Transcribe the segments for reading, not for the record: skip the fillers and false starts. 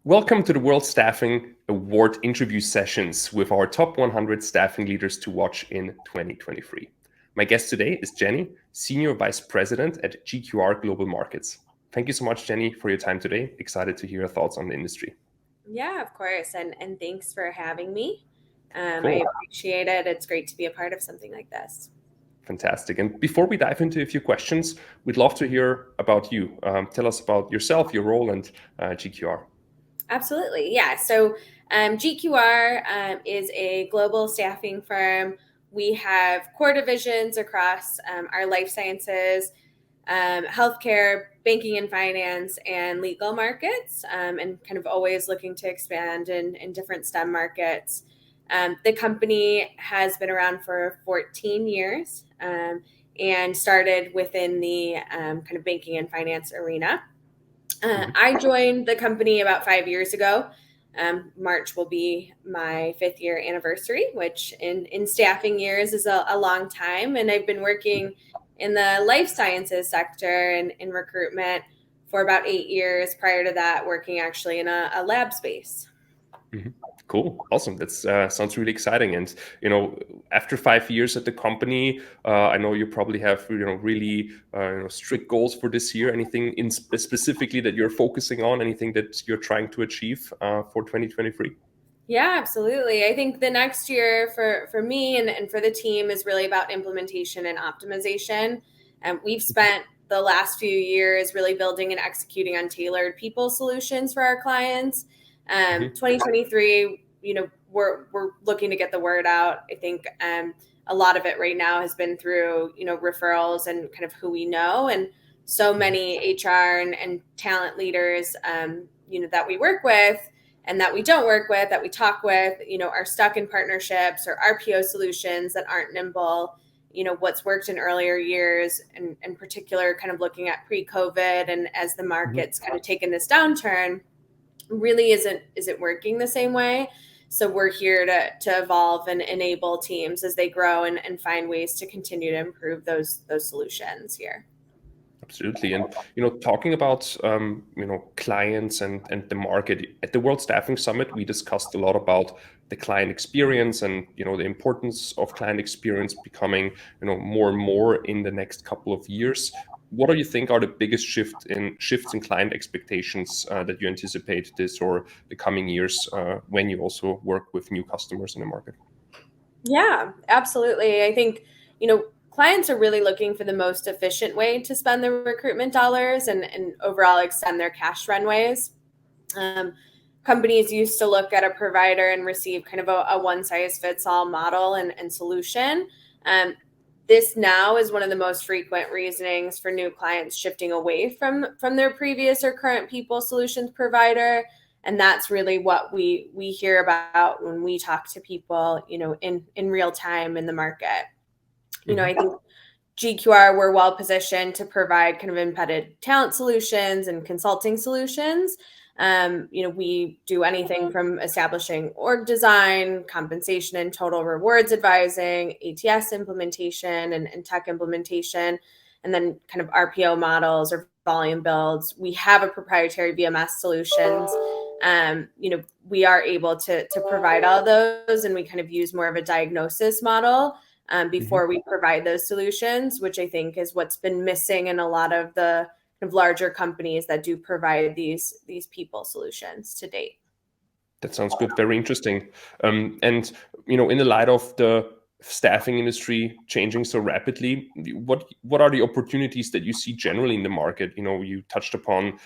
Welcome to the World Staffing Award interview sessions with our top 100 staffing leaders to watch in 2023. My guest today is Jenny, Senior Vice President at GQR Global Markets. Thank you so much, Jenny, for your time today. Excited to hear your thoughts on the industry. Yeah, of course. And thanks for having me. Cool. I appreciate it. It's great to be a part of something like this. Fantastic. And before we dive into a few questions, we'd love to hear about you. Tell us about yourself, your role, and GQR. Absolutely. Yeah. So GQR is a global staffing firm. We have core divisions across our life sciences, healthcare, banking and finance, and legal markets, and kind of always looking to expand in different STEM markets. The company has been around for 14 years and started within the kind of banking and finance arena. I joined the company about 5 years ago. March will be my 5th year anniversary, which in staffing years is a long time. And I've been working in the life sciences sector and in recruitment for about 8 years. Prior to that, working actually in a lab space. Mm-hmm. Cool. Awesome. That sounds really exciting. And, after 5 years at the company, I know you probably have, really strict goals for this year. Anything specifically that you're focusing on? Anything that you're trying to achieve for 2023? Yeah, absolutely. I think the next year for me and for the team is really about implementation and optimization. And we've spent the last few years really building and executing on tailored people solutions for our clients. 2023, we're looking to get the word out. I think a lot of it right now has been through, referrals and kind of who we know. And so many HR and talent leaders, that we work with and that we don't work with, that we talk with, are stuck in partnerships or RPO solutions that aren't nimble. What's worked in earlier years, and in particular, kind of looking at pre-COVID and as the market's kind of taken this downturn, really isn't working the same way. So we're here to evolve and enable teams as they grow and find ways to continue to improve those solutions here. Absolutely. And, talking about, clients and the market at the World Staffing Summit, we discussed a lot about the client experience and, the importance of client experience becoming, more and more in the next couple of years. What do you think are the biggest shifts in client expectations that you anticipate this or the coming years when you also work with new customers in the market? Yeah, absolutely. I think, clients are really looking for the most efficient way to spend their recruitment dollars and overall extend their cash runways. Companies used to look at a provider and receive kind of a one-size-fits-all model and solution. This now is one of the most frequent reasonings for new clients shifting away from their previous or current people solutions provider. And that's really what we hear about when we talk to people, in real time in the market. I think GQR, we're well positioned to provide kind of embedded talent solutions and consulting solutions. We do anything from establishing org design, compensation and total rewards advising, ATS implementation and tech implementation, and then kind of RPO models or volume builds. We have a proprietary VMS solutions. We are able to provide all those, and we kind of use more of a diagnosis model before we provide those solutions, which I think is what's been missing in a lot of the kind of larger companies that do provide these people solutions to date. That sounds good. Very interesting. And, in the light of the staffing industry changing so rapidly, what are the opportunities that you see generally in the market? You touched upon,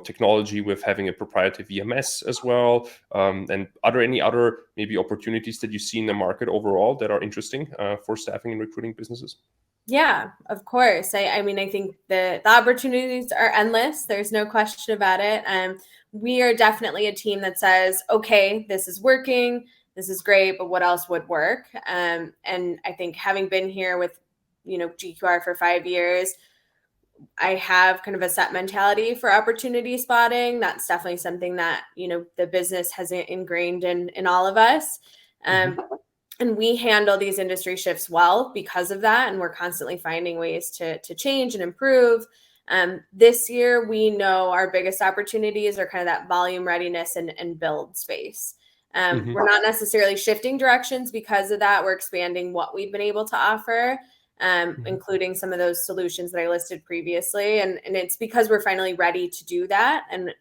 technology with having a proprietary VMS as well. And are there any other maybe opportunities that you see in the market overall that are interesting for staffing and recruiting businesses? Yeah, of course. I mean, I think the opportunities are endless. There's no question about it. We are definitely a team that says, okay, this is working. This is great, but what else would work? And I think having been here with, GQR for 5 years, I have kind of a set mentality for opportunity spotting. That's definitely something that, the business has ingrained in all of us. And we handle these industry shifts well because of that. And we're constantly finding ways to change and improve. This year, we know our biggest opportunities are kind of that volume readiness and build space. We're not necessarily shifting directions because of that. We're expanding what we've been able to offer, including some of those solutions that I listed previously. And it's because we're finally ready to do that. And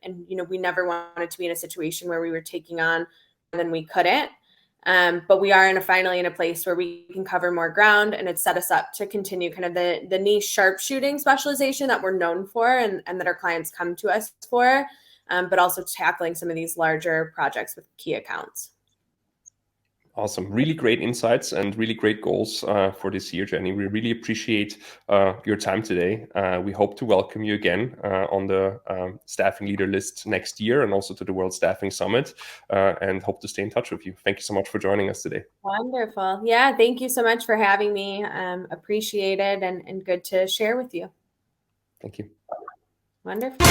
we never wanted to be in a situation where we were taking on more than we couldn't. But we are finally in a place where we can cover more ground, and it's set us up to continue kind of the niche sharpshooting specialization that we're known for and that our clients come to us for, but also tackling some of these larger projects with key accounts. Awesome. Really great insights and really great goals for this year, Jenny. We really appreciate your time today. We hope to welcome you again on the staffing leader list next year and also to the World Staffing Summit, and hope to stay in touch with you. Thank you so much for joining us today. Wonderful. Yeah, thank you so much for having me. Appreciate it and good to share with you. Thank you. Wonderful.